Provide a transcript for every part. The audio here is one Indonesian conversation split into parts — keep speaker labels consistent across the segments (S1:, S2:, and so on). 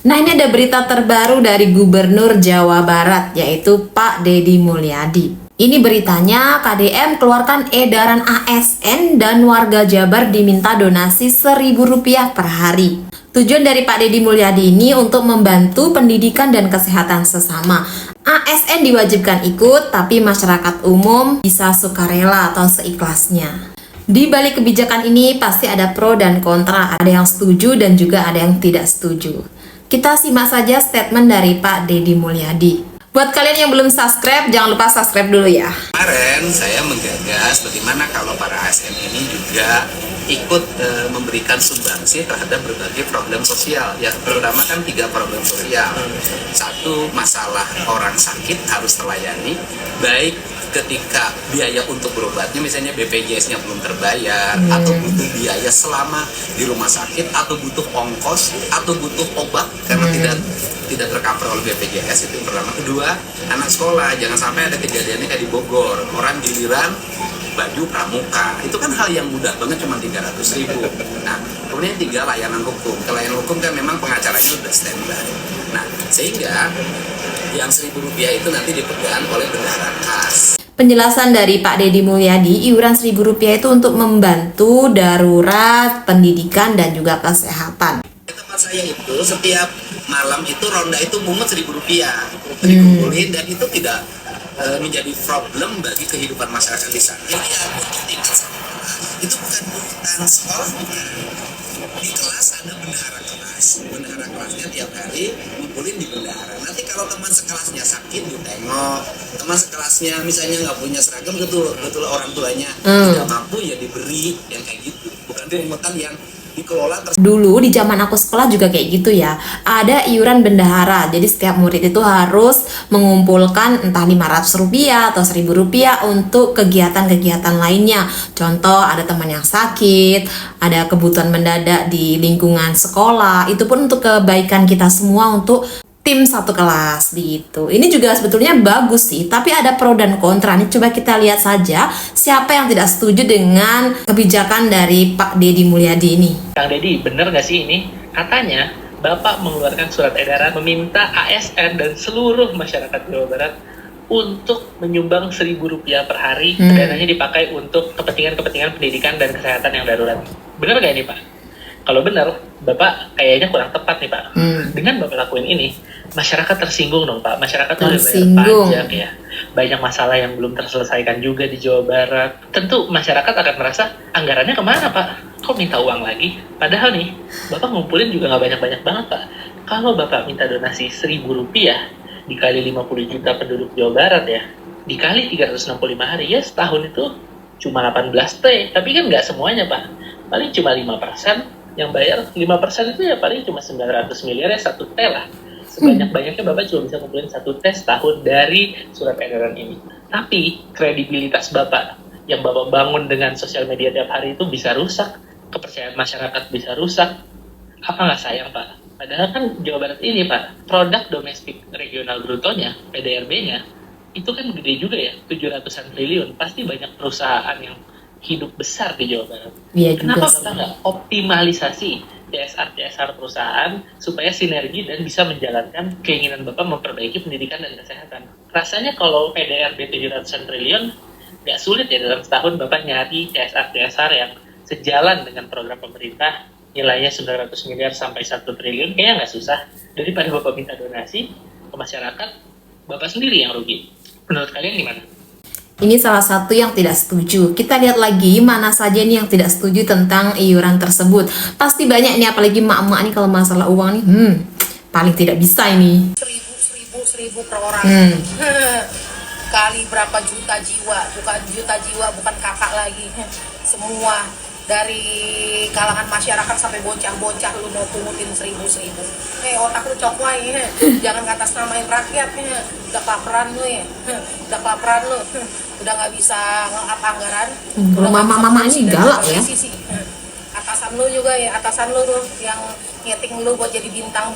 S1: Nah, ini ada berita terbaru dari Gubernur Jawa Barat, yaitu Pak Deddy Mulyadi. Ini beritanya, KDM keluarkan edaran ASN dan warga Jabar diminta donasi Rp1.000 per hari. Tujuan dari Pak Deddy Mulyadi ini untuk membantu pendidikan dan kesehatan sesama. ASN diwajibkan ikut, tapi masyarakat umum bisa sukarela atau seikhlasnya. Di balik kebijakan ini pasti ada pro dan kontra, ada yang setuju dan juga ada yang tidak setuju. Kita simak saja statement dari Pak Deddy Mulyadi. Buat kalian yang belum subscribe, jangan lupa subscribe dulu ya.
S2: Kemarin saya menggagas bagaimana kalau para ASN ini juga ikut memberikan sumbangsi terhadap berbagai problem sosial. Ya, terutama kan 3 problem sosial. 1, masalah orang sakit harus terlayani, baik ketika biaya untuk berobatnya, misalnya BPJS-nya belum terbayar, atau butuh biaya selama di rumah sakit, atau butuh ongkos, atau butuh obat karena tidak tercover oleh BPJS. Itu yang pertama. Kedua, anak sekolah, jangan sampai ada kejadiannya kayak di Bogor, orang giliran baju pramuka, itu kan hal yang mudah banget, cuma 300.000. Nah, kemudian 3, layanan hukum. Layanan hukum kan memang pengacaranya udah standby. Nah, sehingga yang Rp1.000 itu nanti dipegang oleh bendahara kas.
S1: Penjelasan dari Pak Deddy Mulyadi, iuran Rp1.000 itu untuk membantu darurat, pendidikan, dan juga kesehatan.
S2: Tempat saya itu setiap malam itu ronda itu mungut Rp1.000 dikumpulin, dan itu tidak menjadi problem bagi kehidupan masyarakat di sana. Jadi ya, untuk tingkat sekolah itu bukan urutan sekolah, bukan. Di kelas ada bendahara kelas. Bendahara kelasnya tiap hari ngumpulin di bendahara. Nanti kalau teman sekelasnya sakit ditengok, teman sekelasnya misalnya nggak punya seragam, betul orang tuanya tidak mampu, ya diberi yang kayak gitu. Bukan pungutan yang dikelola.
S1: Dulu di zaman aku sekolah juga kayak gitu ya. Ada iuran bendahara. Jadi setiap murid itu harus mengumpulkan entah Rp500 atau Rp1.000 untuk kegiatan-kegiatan lainnya. Contoh, ada teman yang sakit, ada kebutuhan mendadak di lingkungan sekolah. Itu pun untuk kebaikan kita semua, untuk tim satu kelas gitu. Ini juga sebetulnya bagus sih, tapi ada pro dan kontra. Nih coba kita lihat saja siapa yang tidak setuju dengan kebijakan dari Pak Deddy Mulyadi ini.
S3: Kang Deddy, bener nggak sih ini? Katanya Bapak mengeluarkan surat edaran meminta ASN dan seluruh masyarakat Jawa Barat untuk menyumbang Rp1.000 per hari. Dananya dipakai untuk kepentingan pendidikan dan kesehatan yang darurat. Bener nggak ini, Pak? Kalau benar, Bapak kayaknya kurang tepat nih, Pak. Dengan Bapak lakuin ini, masyarakat tersinggung dong, Pak. Masyarakat tuh
S1: tersinggung.
S3: Bayar pajak ya. Banyak masalah yang belum terselesaikan juga di Jawa Barat. Tentu masyarakat akan merasa, anggarannya kemana, Pak? Kok minta uang lagi? Padahal nih, Bapak ngumpulin juga nggak banyak-banyak banget, Pak. Kalau Bapak minta donasi Rp1.000 dikali 50 juta penduduk Jawa Barat ya, dikali 365 hari, ya setahun itu cuma 18 T. Tapi kan nggak semuanya, Pak. Paling cuma 5%. Yang bayar 5% itu ya paling cuma 900 miliar ya, 1 T lah. Sebanyak-banyaknya Bapak cuma bisa kumpulin 1 T setahun dari surat edaran ini. Tapi kredibilitas Bapak yang Bapak bangun dengan sosial media tiap hari itu bisa rusak, kepercayaan masyarakat bisa rusak. Apa nggak sayang, Pak? Padahal kan Jawa Barat ini, Pak, produk domestik regional brutonya, PDRB-nya, itu kan gede juga ya, 700-an triliun. Pasti banyak perusahaan yang hidup besar di Jawa Barat.
S1: Iya,
S3: Kenapa
S1: juga
S3: Bapak nggak optimalisasi CSR supaya sinergi dan bisa menjalankan keinginan Bapak memperbaiki pendidikan dan kesehatan? Rasanya kalau PDRB 700 triliun nggak sulit ya dalam setahun Bapak nyari CSR yang sejalan dengan program pemerintah nilainya 900 miliar sampai 1 triliun, kayaknya nggak susah. Daripada Bapak minta donasi ke masyarakat, Bapak sendiri yang rugi. Menurut kalian gimana?
S1: Ini salah satu yang tidak setuju. Kita lihat lagi mana saja nih yang tidak setuju tentang iuran tersebut. Pasti banyak nih, apalagi mak-mak nih kalau masalah uang nih, paling tidak bisa ini.
S4: Seribu per orang. Kali berapa juta jiwa, bukan kakak lagi. Semua dari kalangan masyarakat sampai bocah-bocah lu mau pungutin seribu. Otak lu coklay, jangan ngatasnamain rakyat, udah kelaparan lu ya, udah nggak bisa nge-up anggaran.
S1: Mama-mama ini galak ya.
S4: Atasan lu juga ya, atasan lu tuh yang nyeting lu buat jadi bintang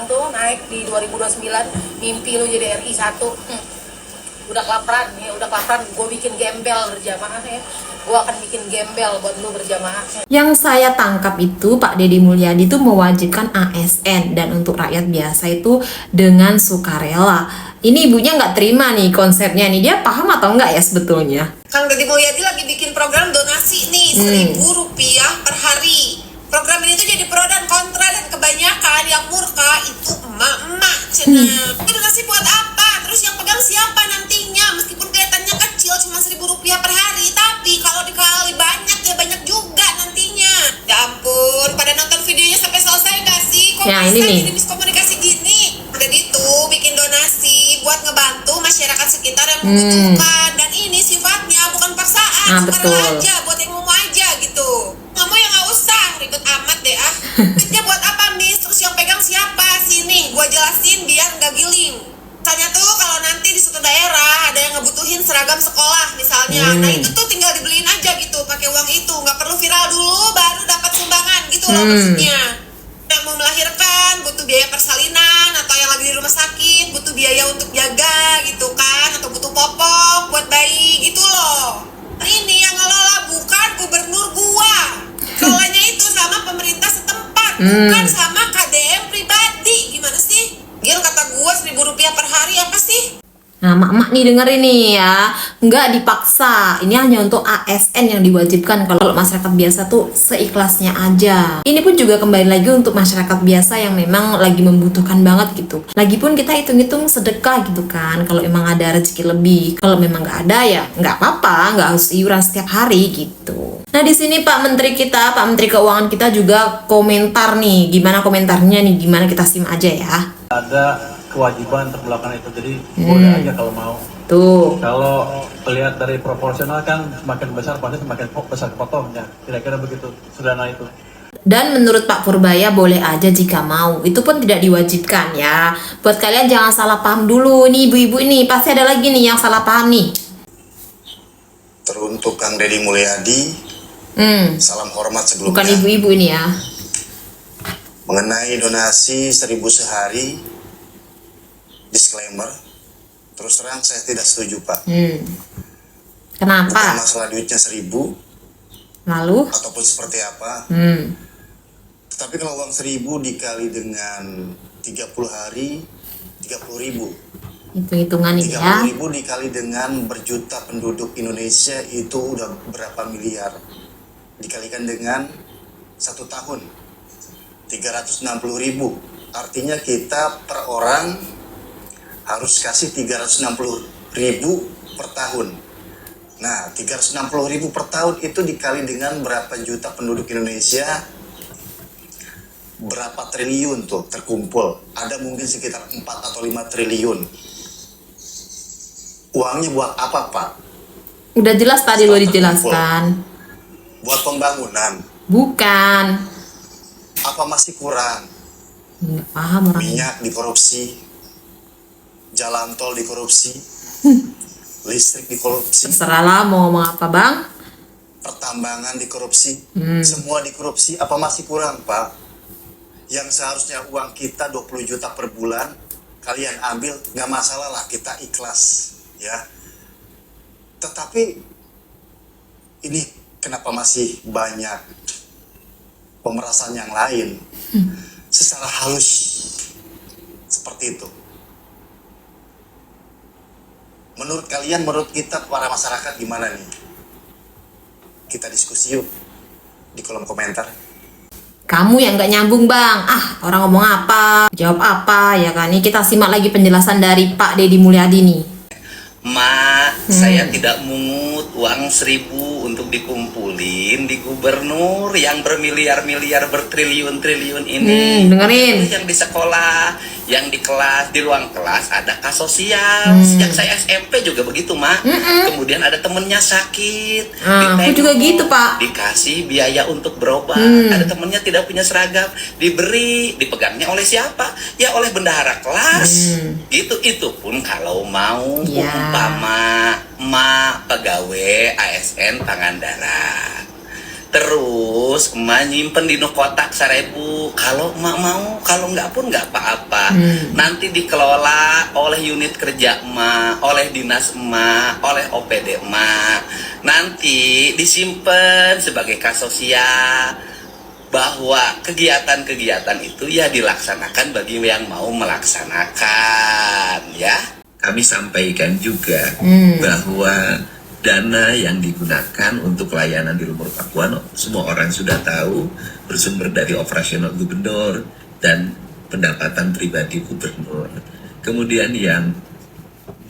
S4: tuh naik di 2029, mimpi lu jadi RI 1. Udah kelaparan, gue bikin gembel berjamaah ya. Gua akan bikin gembel buat lu berjamaah.
S1: Yang saya tangkap itu Pak Deddy Mulyadi itu mewajibkan ASN dan untuk rakyat biasa itu dengan sukarela. Ini ibunya nggak terima nih konsepnya nih, dia paham atau enggak ya sebetulnya?
S4: Kang Deddy Mulyadi lagi bikin program donasi nih, Rp1.000 per hari. Program ini tuh jadi pro dan kontra, dan kebanyakan yang murka itu emak-emak cenah. Itu donasi buat apa? Terus yang pegang siapa nantinya? Meskipun kelihatannya kecil cuma Rp1.000 per hari, tapi kalau dikali banyak ya banyak juga nantinya. Ya ampun, pada nonton videonya sampai selesai gak sih? Kok
S1: Ya,
S4: bisa
S1: ini nih.
S4: jadi miskomunikasi gini? Jadi tuh bikin donasi buat ngebantu masyarakat sekitar yang membutuhkan, dan ini sifatnya bukan paksaan,
S1: betul.
S4: aja buat yang mau aja gitu. Nggak mau ya nggak usah, ribet amat deh ah. Duitnya buat apa Miss? Terus yang pegang siapa? Sini gua jelasin biar nggak giling. Misalnya tuh kalau nanti di suatu daerah ada yang ngebutuhin seragam sekolah misalnya, nah itu tuh tinggal dibeliin aja gitu pakai uang itu, nggak perlu viral dulu baru dapat sumbangan gitu loh maksudnya. Yang mau melahirkan butuh biaya persalinan, atau yang lagi di rumah sakit butuh biaya untuk jaga gitu kan, atau butuh popok buat bayi gitu loh. Ini yang ngelola bukan gubernur gua, kelolanya itu sama pemerintah setempat, bukan sama KDM pribadi. Gimana sih? Gil, kata gua Rp1.000 per hari apa sih?
S1: Nah, mak-mak nih dengerin nih ya, nggak dipaksa. Ini hanya untuk ASN yang diwajibkan. Kalau masyarakat biasa tuh seikhlasnya aja. Ini pun juga kembali lagi untuk masyarakat biasa yang memang lagi membutuhkan banget gitu. Lagipun kita hitung-hitung sedekah gitu kan, kalau emang ada rezeki lebih. Kalau memang nggak ada ya nggak apa-apa, nggak harus iuran setiap hari gitu. Nah di sini Pak Menteri kita, Pak Menteri Keuangan kita juga komentar nih. Gimana komentarnya nih? Gimana kita simak aja ya.
S5: Ada kewajiban untuk melakukan itu, jadi boleh aja kalau mau.
S1: Tuh.
S5: Kalau melihat dari proporsional kan semakin besar pasti semakin besar potongnya, kira-kira begitu, sederhana itu.
S1: Dan menurut Pak Purbaya boleh aja jika mau, itu pun tidak diwajibkan ya. Buat kalian jangan salah paham dulu nih ibu-ibu ini, pasti ada lagi nih yang salah paham nih.
S6: Teruntuk Kang Deddy Mulyadi, salam hormat sebelumnya.
S1: Bukan ibu-ibu ini ya.
S6: Mengenai donasi 1.000 sehari, disclaimer, terus terang saya tidak setuju Pak. Bukan
S1: Kenapa?
S6: masalah duitnya 1.000
S1: Lalu?
S6: ataupun seperti apa. Tetapi kalau uang 1.000 dikali dengan 30 hari, 30.000.
S1: Hitung-hitungan ini ya.
S6: 30.000 dikali dengan berjuta penduduk Indonesia itu udah berapa miliar. Dikalikan dengan 1 tahun, 360.000. Artinya kita per orang harus kasih 360.000 per tahun. Nah, 360.000 per tahun itu dikali dengan berapa juta penduduk Indonesia, berapa triliun tuh terkumpul. Ada mungkin sekitar 4 atau 5 triliun. Uangnya buat apa, Pak?
S1: Udah jelas tadi lo dijelaskan.
S6: Buat pembangunan.
S1: Bukan.
S6: Apa masih kurang?
S1: Nggak paham orang.
S6: Minyak dikorupsi, jalan tol dikorupsi, listrik dikorupsi,
S1: Terserah lah mau ngomong apa bang.
S6: pertambangan dikorupsi, semua dikorupsi. Apa masih kurang, Pak? Yang seharusnya uang kita 20 juta per bulan, kalian ambil, nggak masalah lah, kita ikhlas, ya. Tetapi ini kenapa masih banyak pemerasan yang lain secara halus seperti itu? Menurut kalian, menurut kita para masyarakat gimana nih? Kita diskusi yuk di kolom komentar.
S1: Kamu yang nggak nyambung bang. Orang ngomong apa, jawab apa ya kan? Ini kita simak lagi penjelasan dari Pak Deddy Mulyadi nih.
S2: Saya tidak mungut uang 1.000 untuk dikumpulin di gubernur yang bermiliar-miliar, bertriliun-triliun ini.
S1: Dengerin.
S2: Yang di sekolah, yang di kelas, di ruang kelas ada kas sosial. Sejak saya SMP juga begitu, Mak. Kemudian ada temennya sakit,
S1: Aku juga gitu, Pak.
S2: dikasih biaya untuk berobat. Ada temennya tidak punya seragam, diberi, dipegangnya oleh siapa? Ya oleh bendahara kelas. Gitu, itu pun kalau mau umpama pegawai ASN Pangandaran. Terus emak nyimpen di kotak 1.000. Kalau emak mau, kalau nggak pun nggak apa-apa. Nanti dikelola oleh unit kerja emak, oleh dinas emak, oleh OPD emak. Nanti disimpan sebagai kas sosial, bahwa kegiatan-kegiatan itu ya dilaksanakan bagi yang mau melaksanakan, ya. Kami sampaikan juga bahwa dana yang digunakan untuk layanan di Lumur Pakuan, semua orang sudah tahu, bersumber dari operasional gubernur dan pendapatan pribadi gubernur. Kemudian yang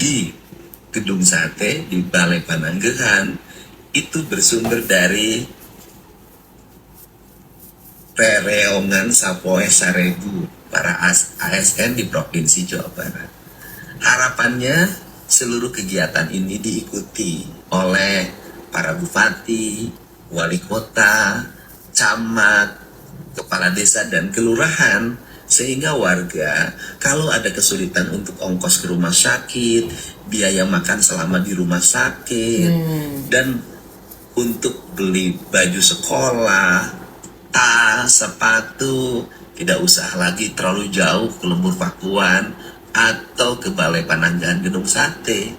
S2: di Gedung Sate, di Balai Pananggehan, itu bersumber dari pereongan Sapoe 1.000 para ASN di Provinsi Jawa Barat. Harapannya seluruh kegiatan ini diikuti oleh para bupati, wali kota, camat, kepala desa dan kelurahan, sehingga warga kalau ada kesulitan untuk ongkos ke rumah sakit, biaya makan selama di rumah sakit, dan untuk beli baju sekolah, tas, sepatu, tidak usah lagi terlalu jauh ke Lembur Pakuan atau ke Balai Pananggahan Gedung Sate.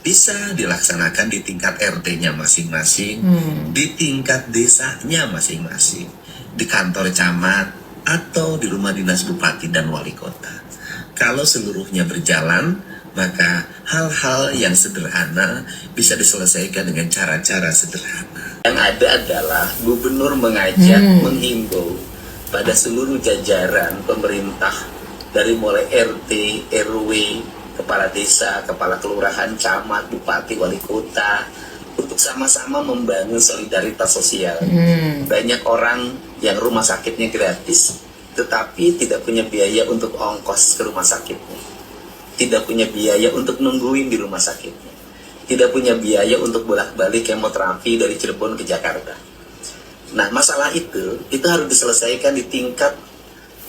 S2: Bisa dilaksanakan di tingkat RT-nya masing-masing, di tingkat desanya masing-masing, di kantor camat, atau di rumah dinas bupati dan wali kota. Kalau seluruhnya berjalan, maka hal-hal yang sederhana bisa diselesaikan dengan cara-cara sederhana. Yang ada adalah gubernur mengajak, menghimbau pada seluruh jajaran pemerintah, dari mulai RT, RW, kepala desa, kepala kelurahan, camat, bupati, wali kota, untuk sama-sama membangun solidaritas sosial. Banyak orang yang rumah sakitnya gratis, tetapi tidak punya biaya untuk ongkos ke rumah sakitnya, tidak punya biaya untuk nungguin di rumah sakitnya, tidak punya biaya untuk bolak-balik kemoterapi dari Cirebon ke Jakarta. Nah, masalah itu harus diselesaikan di tingkat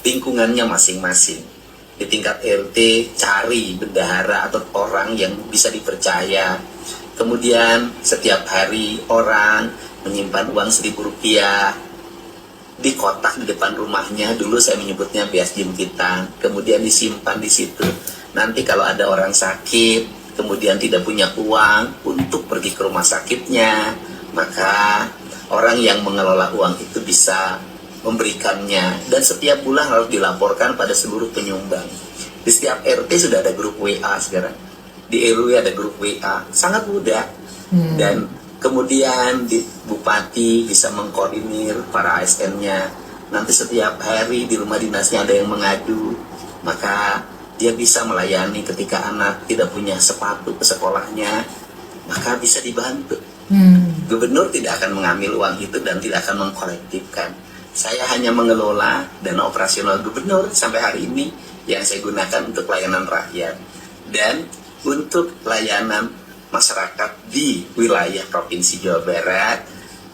S2: lingkungannya masing-masing. Di tingkat RT, cari bendahara atau orang yang bisa dipercaya. Kemudian setiap hari orang menyimpan uang Rp1.000 di kotak di depan rumahnya. Dulu saya menyebutnya bias jimpitan. Kemudian disimpan di situ. Nanti kalau ada orang sakit, kemudian tidak punya uang untuk pergi ke rumah sakitnya, maka orang yang mengelola uang itu bisa memberikannya, dan setiap bulan harus dilaporkan pada seluruh penyumbang. Di setiap RT sudah ada grup WA sekarang, di RW ada grup WA, sangat mudah. Dan kemudian di bupati bisa mengkoordinir para ASN-nya. Nanti setiap hari di rumah dinasnya ada yang mengadu, maka dia bisa melayani ketika anak tidak punya sepatu ke sekolahnya, maka bisa dibantu. Gubernur tidak akan mengambil uang itu dan tidak akan mengkolektifkan. Saya hanya mengelola dana operasional gubernur sampai hari ini yang saya gunakan untuk layanan rakyat dan untuk layanan masyarakat di wilayah Provinsi Jawa Barat,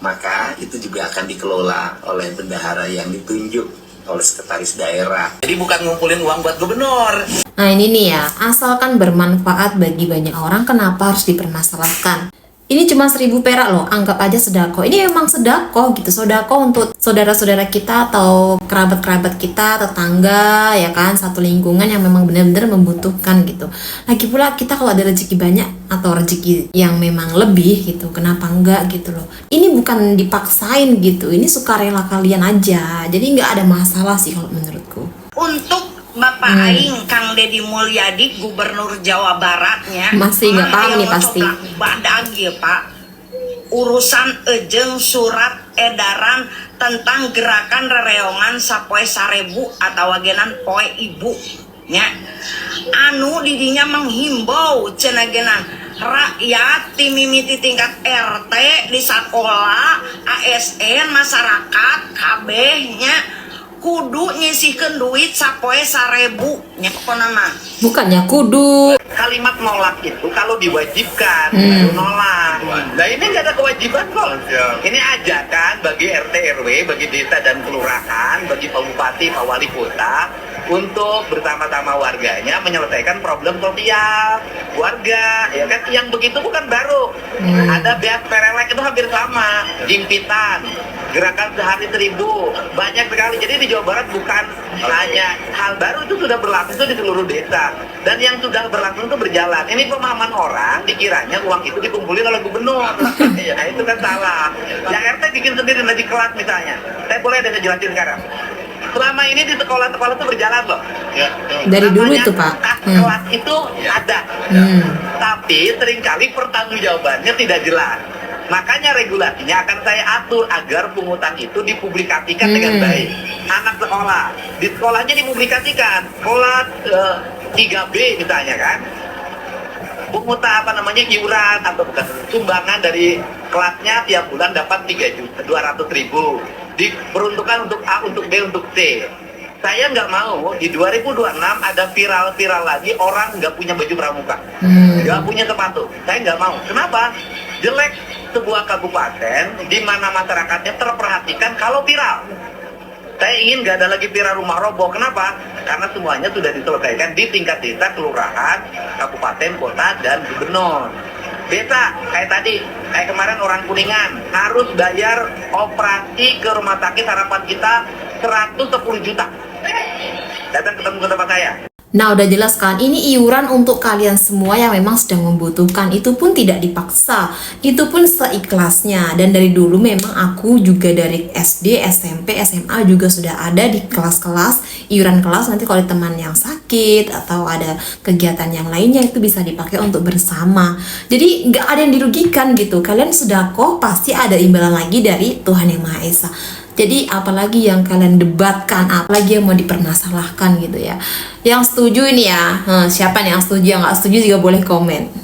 S2: maka itu juga akan dikelola oleh bendahara yang ditunjuk oleh sekretaris daerah. Jadi bukan ngumpulin uang buat gubernur.
S1: Nah ini nih ya, asalkan bermanfaat bagi banyak orang, kenapa harus dipermasalahkan? Ini cuma 1.000 perak loh, anggap aja sedekah. Ini memang sedekah gitu, sedekah untuk saudara-saudara kita atau kerabat-kerabat kita, tetangga, ya kan, satu lingkungan yang memang benar-benar membutuhkan gitu. Lagi pula kita kalau ada rezeki banyak atau rezeki yang memang lebih gitu, kenapa enggak gitu loh. Ini bukan dipaksain gitu, ini sukarela kalian aja. Jadi nggak ada masalah sih kalau menurutku.
S4: Untuk Bapak Aing Kang Deddy Mulyadi Gubernur Jawa Baratnya
S1: Masih nggak paham nih pasti.
S4: Badag ya Pak, urusan ejeng surat edaran tentang gerakan rereongan sapoe 1.000 atau wagenan poe ibu nya anu didinya menghimbau cenagenan rakyat timimiti tingkat RT di sekolah ASN masyarakat kabehnya kudu nyisihkeun duit sapoe 1.000 nya nama.
S1: Bukannya kudu.
S7: Kalimat nolak itu kalau diwajibkan nolak. Nah ini nggak ada kewajiban kok. Ini ajakan bagi RT RW, bagi desa dan kelurahan, bagi Pak Bupati, Pak Wali Kota untuk bersama-sama warganya menyelesaikan problem sosial warga, ya kan? Yang begitu bukan baru. Ada Beat Perelek itu hampir sama, Jimpitan, Gerakan Sehari 1000, banyak sekali. Jadi di Jawa Barat bukan hanya hal baru, itu sudah berlangsung itu di seluruh desa, dan yang sudah berlangsung itu berjalan. Ini pemahaman orang dikiranya uang itu dikumpulin oleh gubernur. Nah itu kan salah. Yang RT bikin sendiri di kelas misalnya. Saya boleh saya jelasin sekarang. Selama ini di sekolah-sekolah itu berjalan loh.
S1: Dari dulu
S7: Namanya
S1: itu Pak.
S7: kas kelas itu ada. Tapi seringkali pertanggungjawabannya tidak jelas. Makanya regulasinya akan saya atur agar pungutan itu dipublikasikan dengan baik. Anak sekolah, di sekolahnya dipublikasikan. Kelas 3B misalnya kan. Pungutan iuran atau bukan sumbangan dari kelasnya tiap bulan dapat 3.200.000, diperuntukkan untuk A, untuk B, untuk C. Saya nggak mau di 2026 ada viral lagi orang nggak punya baju pramuka, nggak punya sepatu. Saya nggak mau. Kenapa? Jelek sebuah kabupaten di mana masyarakatnya terperhatikan kalau viral. Saya ingin nggak ada lagi viral rumah roboh. Kenapa? Karena semuanya sudah diselesaikan di tingkat desa, kelurahan, kabupaten, kota, dan gubernur. Desa, kayak kemarin orang Kuningan, harus bayar operasi ke rumah sakit harapan kita 110 juta. Datang ketemu ke tempat saya.
S1: Nah udah jelas kan, ini iuran untuk kalian semua yang memang sedang membutuhkan. Itu pun tidak dipaksa, itu pun seikhlasnya. Dan dari dulu memang aku juga dari SD, SMP, SMA juga sudah ada di kelas-kelas, iuran kelas. Nanti kalau teman yang sakit atau ada kegiatan yang lainnya itu bisa dipakai untuk bersama. Jadi nggak ada yang dirugikan gitu. Kalian sedekah pasti ada imbalan lagi dari Tuhan Yang Maha Esa. Jadi apalagi yang kalian debatkan, apalagi yang mau dipermasalahkan gitu ya. Yang setuju ini ya, siapa nih yang setuju, yang nggak setuju juga boleh komen.